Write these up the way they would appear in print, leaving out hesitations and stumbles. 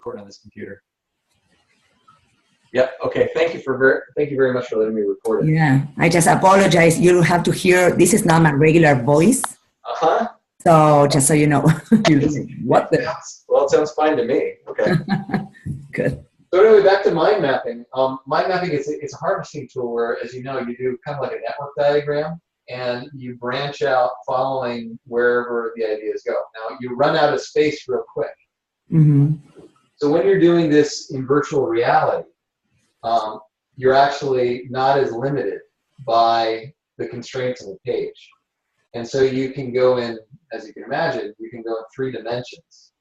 recording on this computer. Yep. Okay. Thank you very much for letting me record it. Yeah. I just apologize. You have to hear. This is not my regular voice. So just so you know. What the? Well, it sounds fine to me. Okay. Good. So anyway, back to mind mapping. Mind mapping is it's a harvesting tool where, as you know, you do kind of like a network diagram, and you branch out following wherever the ideas go. Now, you run out of space real quick. Mm-hmm. So when you're doing this in virtual reality, you're actually not as limited by the constraints of the page. And so you can go in, as you can imagine, you can go in 3 dimensions.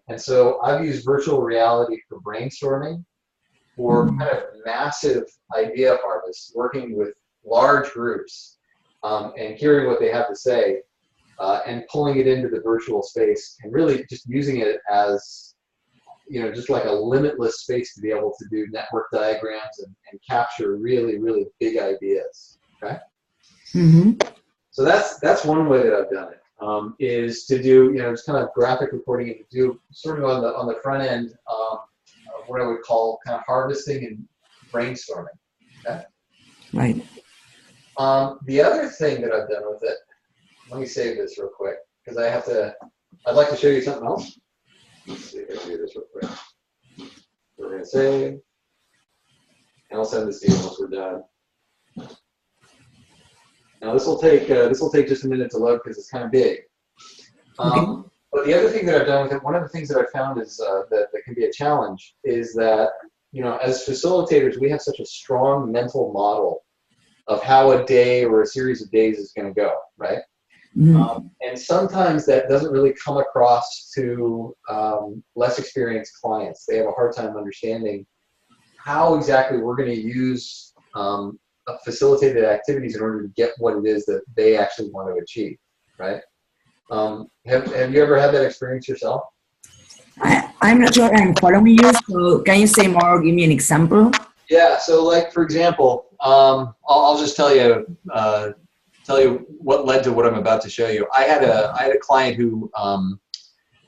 And so I've used virtual reality for brainstorming, for kind of massive idea harvest, working with large groups and hearing what they have to say and pulling it into the virtual space and really just using it as, you know, just like a limitless space to be able to do network diagrams and capture really, really big ideas. Okay. Mm-hmm. So that's one way that I've done it, is to do, you know, just kind of graphic recording and do sort of on the front end what I would call kind of harvesting and brainstorming. Okay. Right. The other thing that I've done with it, let me save this real quick because I'd like to show you something else. Let's see if I can do this real quick. We're going to save, and I'll send this to you once we're done. Now this will take just a minute to load because it's kind of big. Okay. But the other thing that I've done with it, one of the things that I've found is that can be a challenge is that, you know, as facilitators, we have such a strong mental model of how a day or a series of days is going to go, right? Mm-hmm. And sometimes that doesn't really come across to less experienced clients. They have a hard time understanding how exactly we're going to use facilitated activities in order to get what it is that they actually want to achieve, right? Have you ever had that experience yourself? I'm not sure I'm following you, so can you say more, give me an example? Yeah, so like, for example, I'll just tell you what led to what I'm about to show you. I had a client who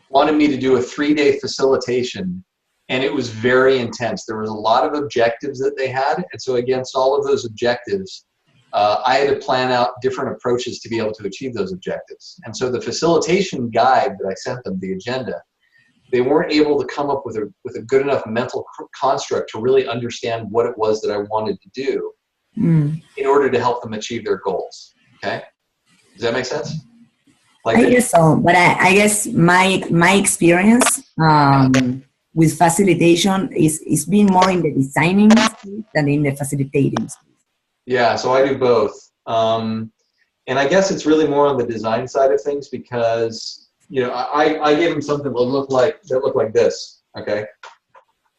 wanted me to do a 3-day facilitation, and it was very intense. There was a lot of objectives that they had, and so against all of those objectives, I had to plan out different approaches to be able to achieve those objectives. And so the facilitation guide that I sent them, the agenda, they weren't able to come up with a good enough mental construct to really understand what it was that I wanted to do in order to help them achieve their goals. Okay, does that make sense? Like I guess so, but I guess my experience with facilitation is being more in the designing space than in the facilitating space. Yeah, so I do both, and I guess it's really more on the design side of things because, you know, I gave them something that looked like this. Okay,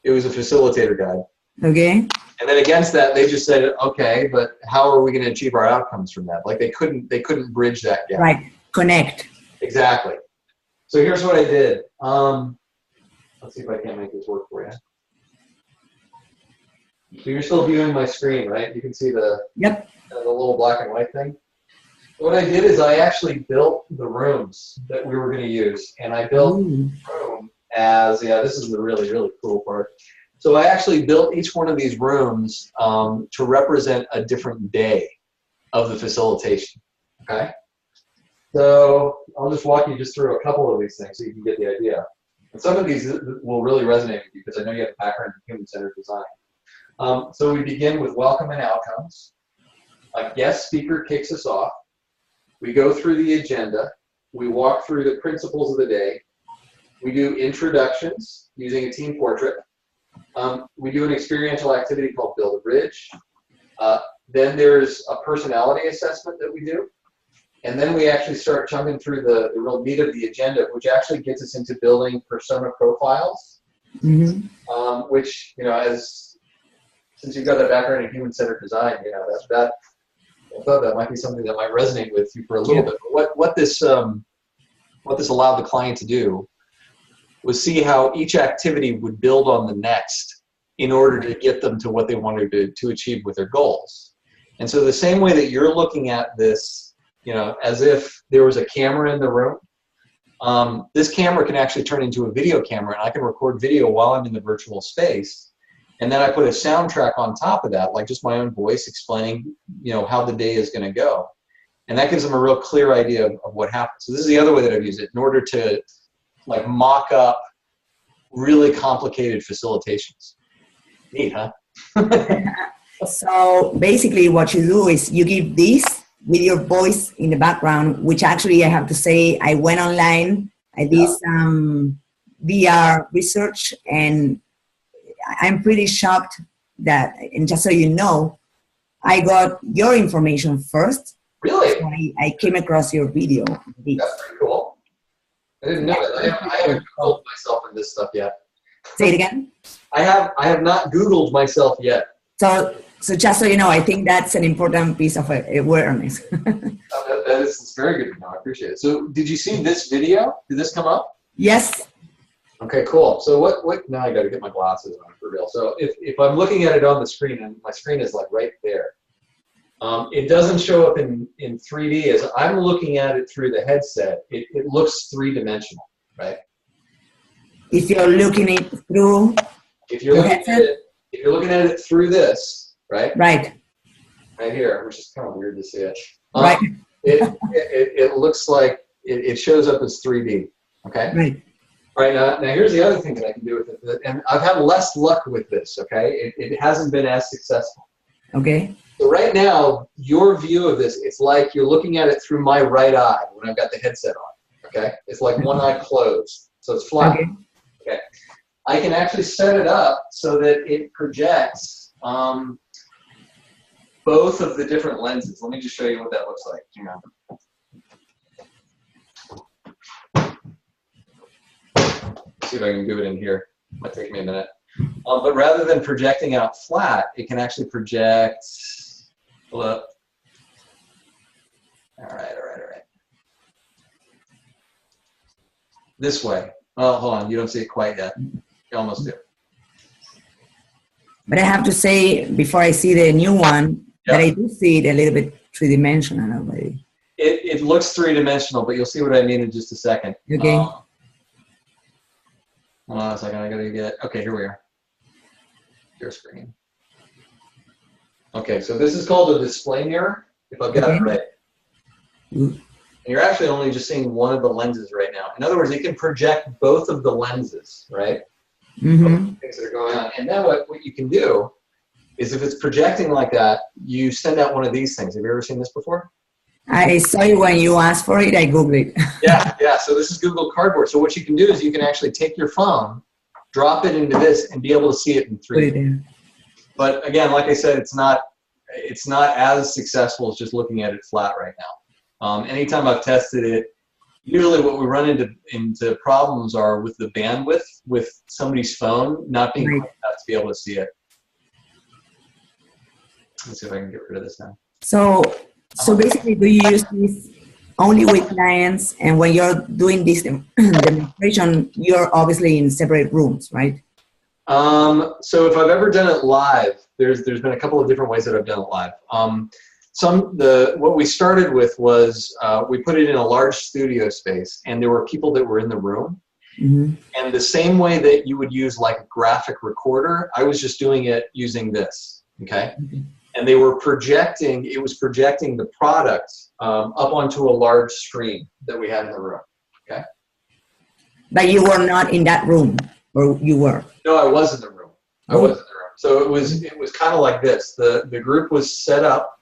it was a facilitator guide. Okay. And then against that, they just said, okay, but how are we going to achieve our outcomes from that? Like they couldn't bridge that gap. Right. Connect. Exactly. So here's what I did. Let's see if I can't make this work for you. So you're still viewing my screen, right? You can see the little black and white thing. What I did is I actually built the rooms that we were going to use, and I built the room as, this is the really, really cool part. So I actually built each one of these rooms to represent a different day of the facilitation, okay? So I'll just walk you just through a couple of these things so you can get the idea. And some of these will really resonate with you because I know you have a background in human-centered design. So we begin with welcome and outcomes. A guest speaker kicks us off. We go through the agenda. We walk through the principles of the day. We do introductions using a team portrait. We do an experiential activity called Build a Bridge. Then there's a personality assessment that we do. And then we actually start chunking through the real meat of the agenda, which actually gets us into building persona profiles, which, you know, since you've got that background in human-centered design, you know, I thought that might be something that might resonate with you for a little bit. But what this allowed the client to do was see how each activity would build on the next in order to get them to what they wanted to achieve with their goals. And so the same way that you're looking at this, you know, as if there was a camera in the room, this camera can actually turn into a video camera, and I can record video while I'm in the virtual space. And then I put a soundtrack on top of that, like just my own voice explaining, how the day is going to go. And that gives them a real clear idea of what happens. So this is the other way that I've used it in order to like mock up really complicated facilitations. Neat, huh? So basically what you do is you give this with your voice in the background, which actually I have to say, I went online, I did some VR research, and I'm pretty shocked that, and just so you know, I got your information first. Really? So I came across your video. That's pretty cool. I didn't know that. I haven't Googled myself in this stuff yet. Say it again? I have not Googled myself yet. So just so you know, I think that's an important piece of awareness. That is very good to know. I appreciate it. So did you see this video? Did this come up? Yes. Okay, cool. So what now I got to get my glasses on for real. So if I'm looking at it on the screen, and my screen is like right there, it doesn't show up in 3D. As I'm looking at it through the headset, it looks three-dimensional, right? If you're looking at it through if you're looking at it through this, right? Right. Right here, which is kind of weird to see it. Right. It looks like it shows up as 3D. Okay. Right. All right. Now here's the other thing that I can do with it, and I've had less luck with this. Okay. It hasn't been as successful. Okay. So right now, your view of this, it's like you're looking at it through my right eye when I've got the headset on. Okay. It's like one eye closed, so it's flat. Okay. I can actually set it up so that it projects both of the different lenses. Let me just show you what that looks like. Hang on. See if I can do it in here. Might take me a minute. But rather than projecting out flat, it can actually project. Hold up. All right. This way. Oh, hold on. You don't see it quite yet. You almost do. But I have to say, before I see the new one, that I do see it a little bit three-dimensional already. It looks three-dimensional, but you'll see what I mean in just a second. Okay. Hold on a second. I gotta get. Okay, here we are. Your screen. Okay, so this is called a display mirror. If I've got it right. And you're actually only just seeing one of the lenses right now. In other words, it can project both of the lenses, right? Both of the things that are going on. And then what you can do is, if it's projecting like that, you send out one of these things. Have you ever seen this before? I saw it when you asked for it. I Googled it. Yeah. So this is Google Cardboard. So what you can do is you can actually take your phone, drop it into this, and be able to see it in 3D. But again, like I said, it's not as successful as just looking at it flat right now. Anytime I've tested it, usually what we run into problems are with the bandwidth with somebody's phone not being quick enough to be able to see it. Let's see if I can get rid of this now. So basically, do you use this only with clients, and when you're doing this demonstration, you're obviously in separate rooms, right? So if I've ever done it live, there's been a couple of different ways that I've done it live. What we started with was we put it in a large studio space, and there were people that were in the room. And the same way that you would use like a graphic recorder, I was just doing it using this. Okay. And they were projecting, it was projecting the product up onto a large screen that we had in the room. Okay. But you were not in that room, or you were? No, I was in the room. I was in the room. So it was kind of like this. The group was set up,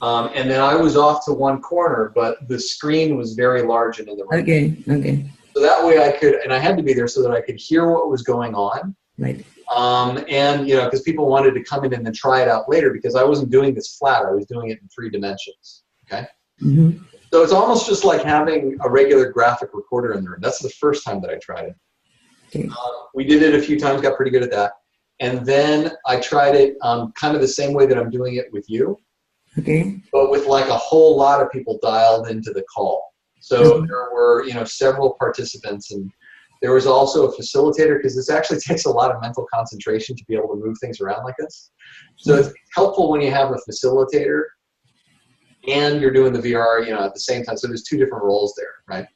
and then I was off to one corner, but the screen was very large and in the room. Okay. So that way I could, and I had to be there so that I could hear what was going on. Right. And because people wanted to come in and then try it out later, because I wasn't doing this flat, I was doing it in 3 dimensions. Okay. So it's almost just like having a regular graphic recorder in the room. That's the first time that I tried it. Okay. We did it a few times, got pretty good at that. And then I tried it kind of the same way that I'm doing it with you. Okay. But with like a whole lot of people dialed into the call. So there were, several participants, and there was also a facilitator, because this actually takes a lot of mental concentration to be able to move things around like this. So it's helpful when you have a facilitator and you're doing the VR, at the same time. So there's 2 different roles there, right?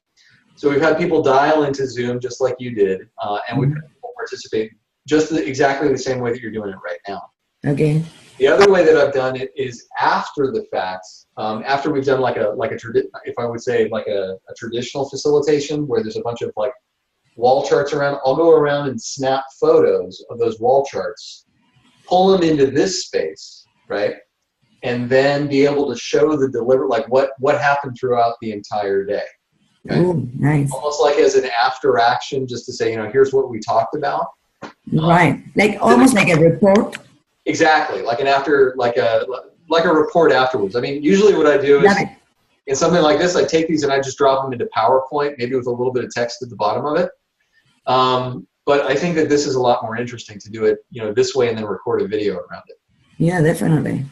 So we've had people dial into Zoom just like you did, and we've had people participate just exactly the same way that you're doing it right now. Okay. The other way that I've done it is after the fact, after we've done if I would say like a traditional facilitation where there's a bunch of like wall charts around, I'll go around and snap photos of those wall charts, pull them into this space, right? And then be able to show the like what happened throughout the entire day. Okay? Ooh, nice. Almost like as an after action, just to say, here's what we talked about. Right, like almost like a report. Exactly, like a report afterwards. I mean, usually what I do is in something like this, I take these and I just drop them into PowerPoint, maybe with a little bit of text at the bottom of it. But I think that this is a lot more interesting to do it, this way and then record a video around it. Yeah, definitely.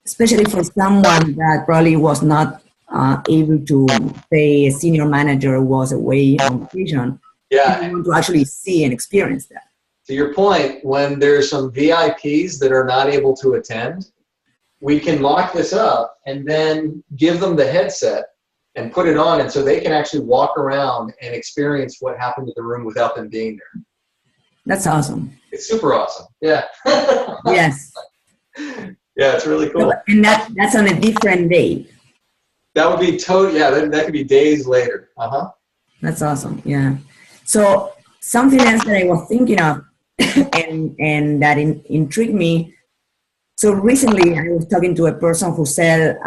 Especially for someone that probably was not able to, say, a senior manager was away on vacation. Yeah. You want to actually see and experience that. To your point, when there's some VIPs that are not able to attend, we can lock this up and then give them the headset and put it on, and so they can actually walk around and experience what happened to the room without them being there. That's awesome. It's super awesome. Yeah. Yes. Yeah, it's really cool. And that's on a different day. That would be that could be days later. Uh-huh. That's awesome. Yeah. So something else that I was thinking of and that intrigued me. So recently I was talking to a person who said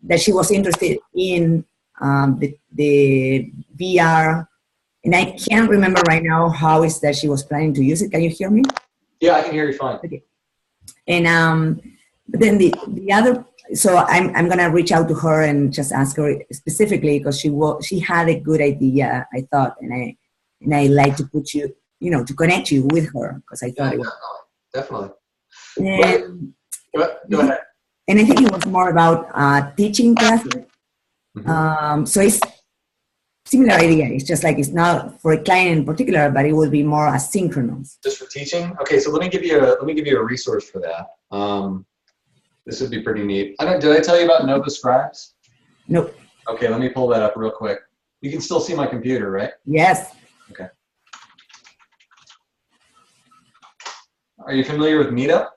that she was interested in the VR, and I can't remember right now how is that she was planning to use it. Can you hear me? Yeah, I can hear you fine. Okay. And but then the other, so I'm gonna reach out to her and just ask her specifically because she had a good idea, I thought, and I like to put you, to connect you with her because I thought it was definitely. And, go ahead. And I think it was more about teaching classes. Mm-hmm. So it's similar idea. It's just like it's not for a client in particular, but it would be more asynchronous. Just for teaching? Okay, so let me give you a resource for that. This would be pretty neat. Did I tell you about Nova Scribes? Nope. Okay, let me pull that up real quick. You can still see my computer, right? Yes. Okay. Are you familiar with Meetup?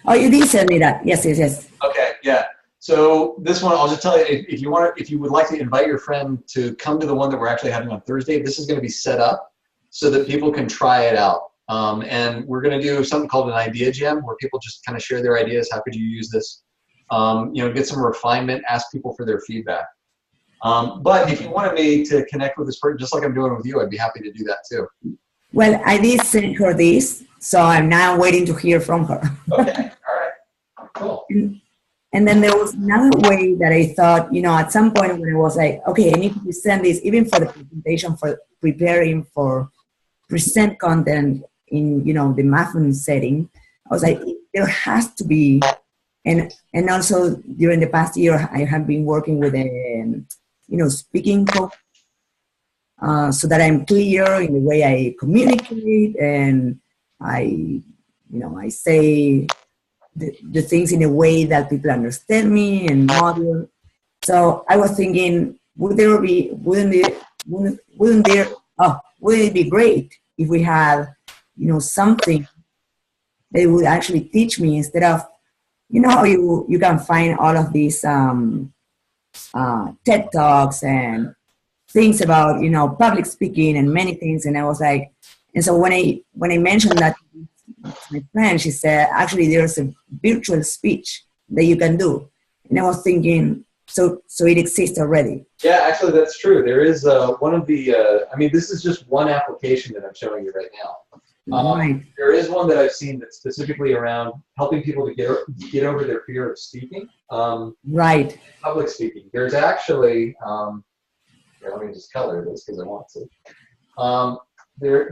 Oh, you did send me that. Yes. Okay, yeah. So this one, I'll just tell you, if you would like to invite your friend to come to the one that we're actually having on Thursday, this is going to be set up so that people can try it out. And we're going to do something called an idea jam where people just kind of share their ideas. How could you use this? Get some refinement, ask people for their feedback. But if you wanted me to connect with this person, just like I'm doing with you, I'd be happy to do that too. Well, I did send her this, so I'm now waiting to hear from her. Okay, all right, cool. And then there was another way that I thought, at some point when I was like, okay, I need to present this, even for the presentation, for preparing for present content in, the Muffin setting, I was like, there has to be, and also during the past year, I have been working with a, speaking coach, so that I'm clear in the way I communicate and I say the things in a way that people understand me and model. So I was thinking, wouldn't it be great if we had, something they would actually teach me instead of, how you can find all of these TED Talks and things about, public speaking and many things. And I was like, and so when I mentioned that to my friend, she said, actually, there's a virtual speech that you can do. And I was thinking, so it exists already. Yeah, actually, that's true. There is one of the, this is just one application that I'm showing you right now. Right. There is one that I've seen that's specifically around helping people to get over their fear of speaking. Right. Public speaking. There's actually, here, let me just color this because I want to.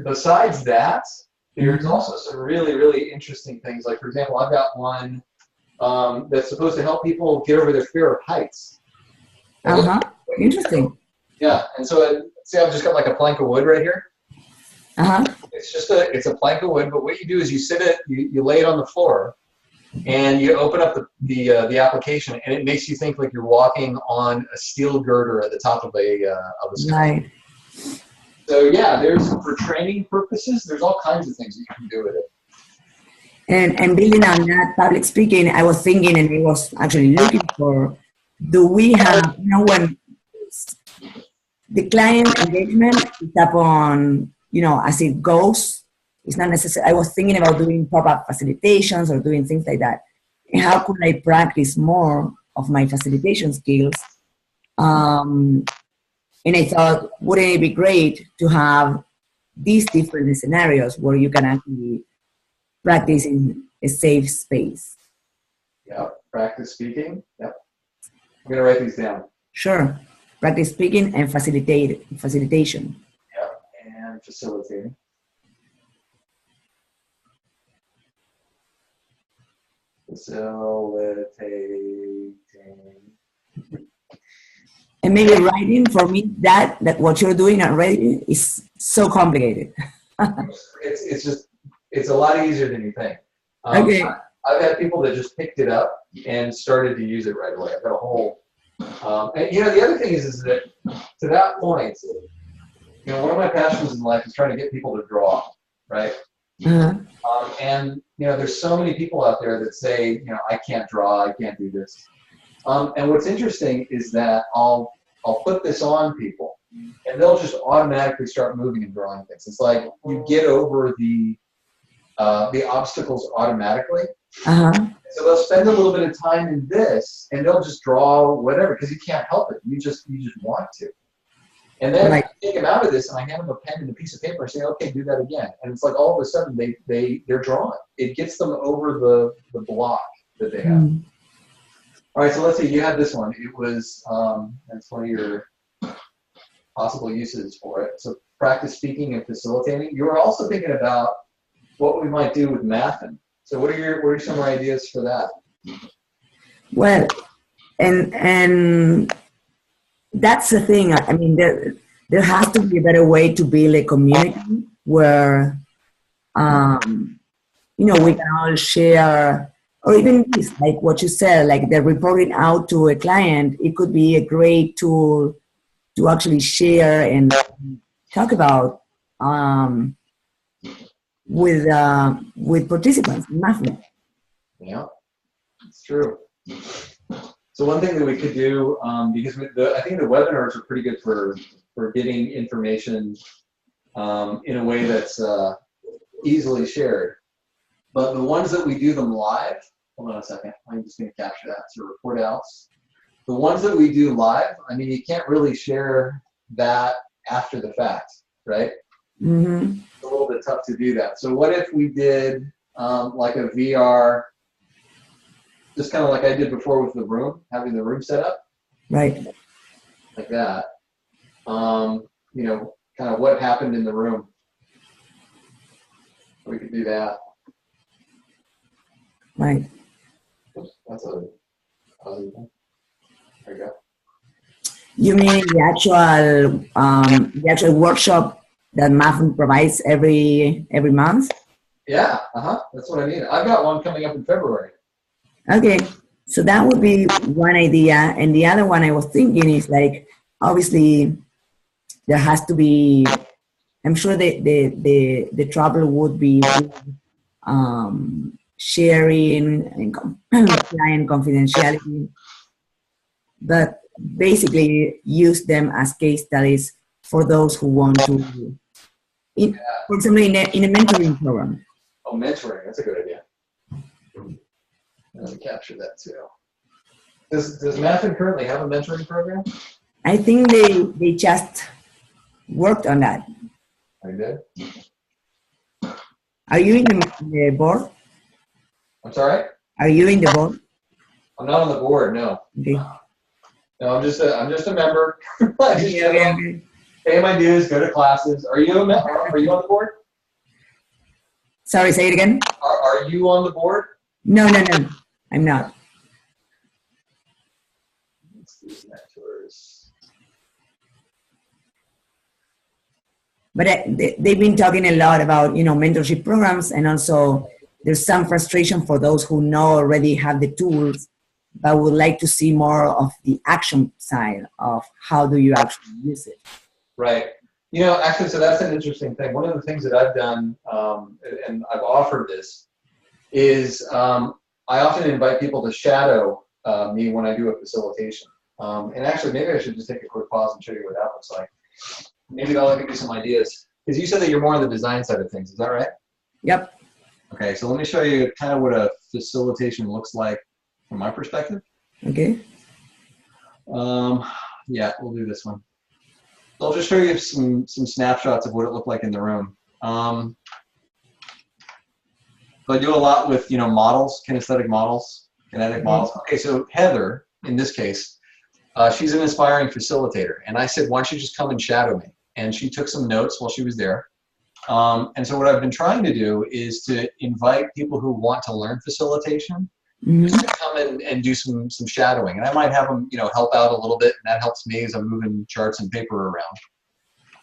Besides that, there's also some really, really interesting things. Like, for example, I've got one that's supposed to help people get over their fear of heights. Interesting. Yeah, and so see, I've just got like a plank of wood right here. It's just it's a plank of wood, but what you do is you lay it on the floor, and you open up the application, and it makes you think like you're walking on a steel girder at the top of a screen. Right. So yeah, there's for training purposes. There's all kinds of things that you can do with it. And building on that public speaking, I was thinking, and I was actually looking for, do we have, you know, when the client engagement is upon, you know, as it goes, it's not necessary. I was thinking about doing pop-up facilitations or doing things like that. And how could I practice more of my facilitation skills? And I thought, wouldn't it be great to have these different scenarios where you can actually practice in a safe space? Yeah, practice speaking. Yep. I'm going to write these down. Sure. Practice speaking and facilitation. Yep, and facilitating. Facilitating. And maybe writing, for me, that what you're doing already is so complicated. It's a lot easier than you think. Okay. I've had people that just picked it up and started to use it right away. I've got a whole, and you know, the other thing is that to that point, you know, one of my passions in life is trying to get people to draw, right? And you know, there's so many people out there that say, you know, I can't draw, I can't do this. And what's interesting is that I'll put this on people, and they'll just automatically start moving and drawing things. It's like you get over the obstacles automatically. So they'll spend a little bit of time in this, and they'll just draw whatever because you can't help it. You just want to. And then I take them out of this, and I hand them a pen and a piece of paper and say, "Okay, do that again." And it's like all of a sudden they're drawing. It gets them over the block that they have. All right, so let's see. You had this one. It was that's one of your possible uses for it. So practice speaking and facilitating. You were also thinking about what we might do with mathing. So what are some ideas for that? Well, and that's the thing. I mean, there has to be a better way to build a community where, you know, we can all share, or even this, like what you said, like the reporting out to a client. It could be a great tool to actually share and talk about with participants in math. Yeah, it's true. So one thing that we could do, because I think the webinars are pretty good for getting information in a way that's easily shared. But the ones that we do them live, hold on a second, I'm just going to capture that. So report outs. The ones that we do live, I mean, you can't really share that after the fact, right? It's a little bit tough to do that. So what if we did like a VR, just kind of like I did before with the room, having the room set up? Right. Like that. You know, kind of what happened in the room. We could do that. Right. That's a positive thing. There you go. You mean the actual workshop that Muffin provides every month? Yeah, that's what I mean. I've got one coming up in February. Okay, so that would be one idea. And the other one I was thinking is like, obviously, there has to be, I'm sure the trouble would be sharing and client confidentiality, but basically use them as case studies for those who want to, for example, in a mentoring program. Oh, mentoring, that's a good idea. Let me capture that too. Does Muffin currently have a mentoring program? I think they just worked on that. They did? Are you in the board? I'm sorry? Are you in the board? I'm not on the board, no. Okay. No, I'm just a member. Okay. Pay my dues, go to classes. Are you on the board? Sorry, say it again. Are you on the board? No, I'm not. Let's do mentors. But they've been talking a lot about, mentorship programs, and also there's some frustration for those who know already have the tools, but would like to see more of the action side of how do you actually use it. Right. You know, actually, so that's an interesting thing. One of the things that I've done, and I've offered this, is I often invite people to shadow me when I do a facilitation. And actually, maybe I should just take a quick pause and show you what that looks like. Maybe that'll give you some ideas. Because you said that you're more on the design side of things. Is that right? Yep. Okay, so let me show you kind of what a facilitation looks like from my perspective. Okay. Yeah, we'll do this one. I'll just show you some snapshots of what it looked like in the room. So I do a lot with, you know, models, kinesthetic models, kinetic models. Okay, so Heather, in this case, she's an inspiring facilitator. And I said, why don't you just come and shadow me? And she took some notes while she was there. And so what I've been trying to do is to invite people who want to learn facilitation just to come in and do some shadowing. And I might have them, you know, help out a little bit, and that helps me as I'm moving charts and paper around.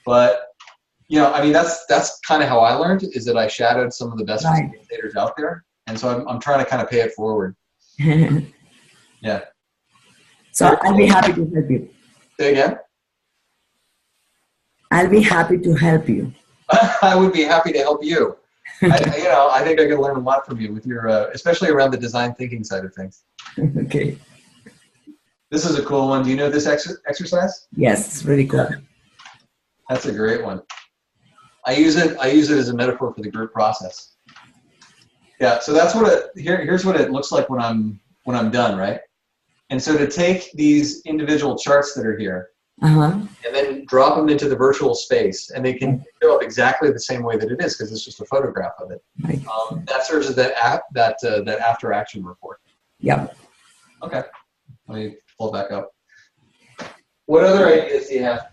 But, you know, I mean, that's kind of how I learned, is that I shadowed some of the best facilitators out there. And so I'm trying to kind of pay it forward. Yeah. So I'll be happy to help you. Say again? I'll be happy to help you. I would be happy to help you. You know, I think I could learn a lot from you with your, especially around the design thinking side of things. Okay. This is a cool one. Do you know this exercise? Yes, it's really cool. That's a great one. I use it as a metaphor for the group process. Yeah. So that's what here's what it looks like when I'm done, right? And so to take these individual charts that are here, and then drop them into the virtual space, and they can show up exactly the same way that it is, because it's just a photograph of it. That serves as that after action report. Yep. Okay. Let me pull back up. What other ideas do you have?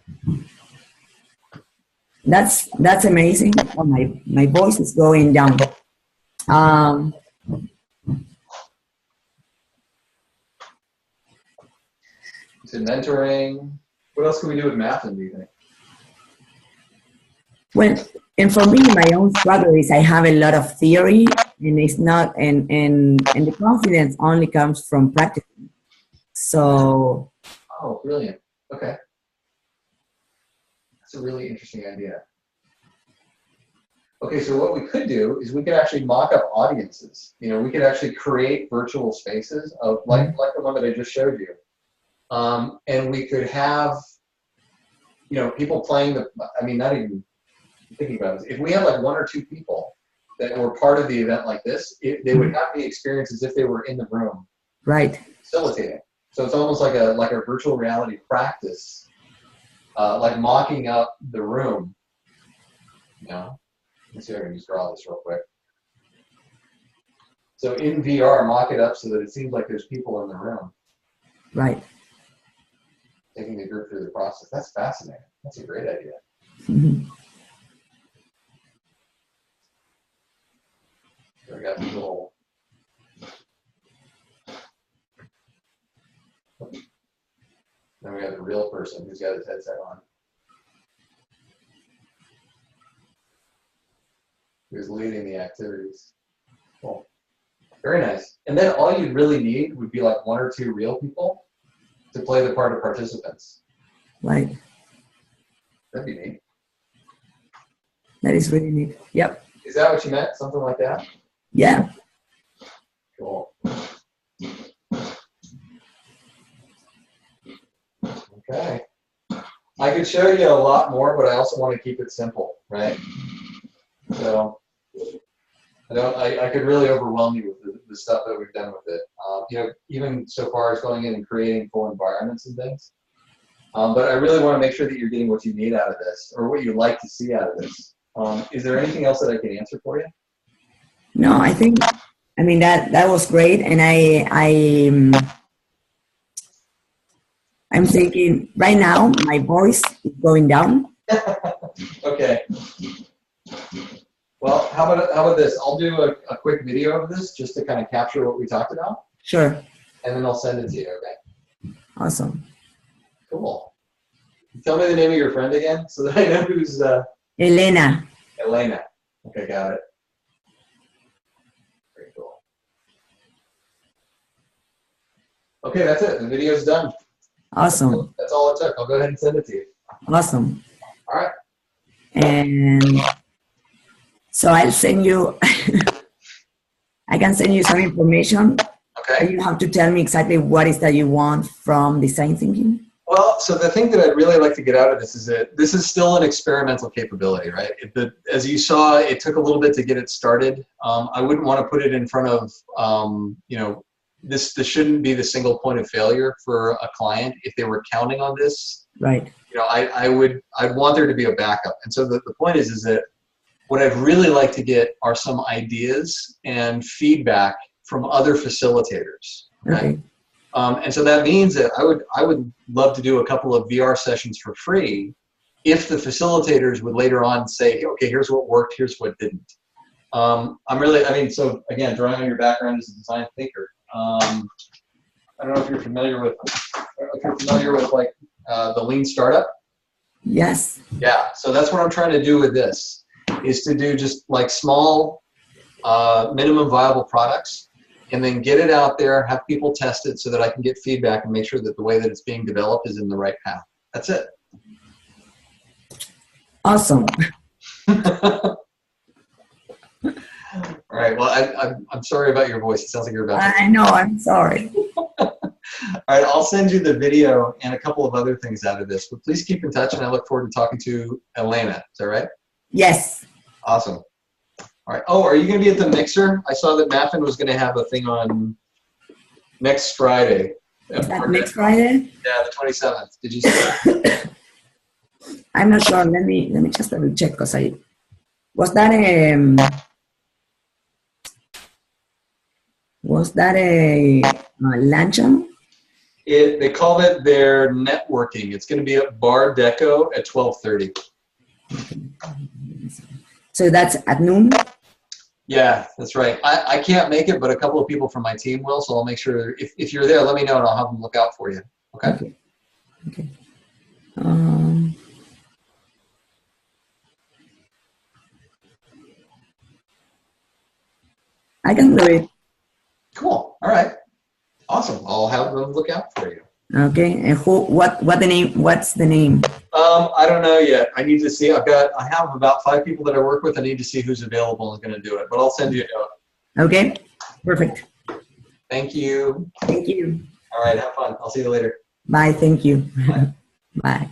That's amazing. Oh, my voice is going down. So mentoring. What else can we do with math, do you think? Well, and for me, my own struggle is I have a lot of theory, and it's not, and the confidence only comes from practicing. So. Oh, brilliant. Okay. That's a really interesting idea. Okay, so what we could do is we could actually mock up audiences. You know, we could actually create virtual spaces of like the one that I just showed you. And we could have, you know, people playing not even thinking about this. If we had like one or two people that were part of the event like this, they would have the experience as if they were in the room. Right. Facilitating. So it's almost like a virtual reality practice, like mocking up the room. You know, let's see if I can just draw this real quick. So in VR, mock it up so that it seems like there's people in the room. Right. Taking the group through the process. That's fascinating. That's a great idea. So we got the little. Then we have the real person who's got his headset on. Who's leading the activities. Cool. Very nice. And then all you'd really need would be like one or two real people to play the part of participants. Right. That'd be neat. That is really neat. Yep. Is that what you meant? Something like that? Yeah. Cool. Okay. I could show you a lot more, but I also want to keep it simple, right? So I could really overwhelm you with the stuff that we've done with it. You know, even so far as going in and creating full environments and things. But I really want to make sure that you're getting what you need out of this, or what you like to see out of this. Is there anything else that I can answer for you? No, I mean that was great, and I'm thinking right now my voice is going down. Okay. Well, how about this? I'll do a quick video of this just to kind of capture what we talked about. Sure. And then I'll send it to you, okay? Awesome. Cool. Tell me the name of your friend again so that I know who's... Elena. Elena. Okay, got it. Okay, that's it. The video's done. Awesome. That's all it took. I'll go ahead and send it to you. Awesome. All right. And so I'll send you, I can send you some information. Okay. You have to tell me exactly what is that you want from design thinking. Well, so the thing that I'd really like to get out of this is that this is still an experimental capability, right? As you saw, it took a little bit to get it started. I wouldn't want to put it in front of, you know, this shouldn't be the single point of failure for a client if they were counting on this. Right. You know, I'd want there to be a backup. And so the point is that what I'd really like to get are some ideas and feedback from other facilitators. Okay. And so that means that I would love to do a couple of VR sessions for free if the facilitators would later on say, okay, here's what worked, here's what didn't. So again, drawing on your background as a design thinker, I don't know if you're familiar with like the lean startup. Yes. Yeah, so that's what I'm trying to do with this, is to do just like small minimum viable products, and then get it out there, have people test it so that I can get feedback and make sure that the way that it's being developed is in the right path. That's it. Awesome. All right, well, I'm sorry about your voice. It sounds like you're about to. I know, I'm sorry. All right, I'll send you the video and a couple of other things out of this, but please keep in touch, and I look forward to talking to Elena. Is that right? Yes. Awesome. All right. Oh, are you going to be at the mixer? I saw that Maffin was going to have a thing on next Friday. Is that next Friday? Yeah, the 27th. Did you see that? I'm not sure. Let me just double check, because was that a luncheon? They call it their networking. It's going to be at Bar Deco at 12:30. So that's at noon? Yeah, that's right. I can't make it, but a couple of people from my team will, so I'll make sure, if you're there, let me know and I'll have them look out for you. Okay? Okay. I can do it. Cool. All right. Awesome. I'll have them look out for you. Okay. And what's the name? I don't know yet. I need to see. I have about 5 people that I work with. I need to see who's available and going to do it, but I'll send you a note. Okay. Perfect. Thank you. Thank you. All right. Have fun. I'll see you later. Bye. Thank you. Bye. Bye.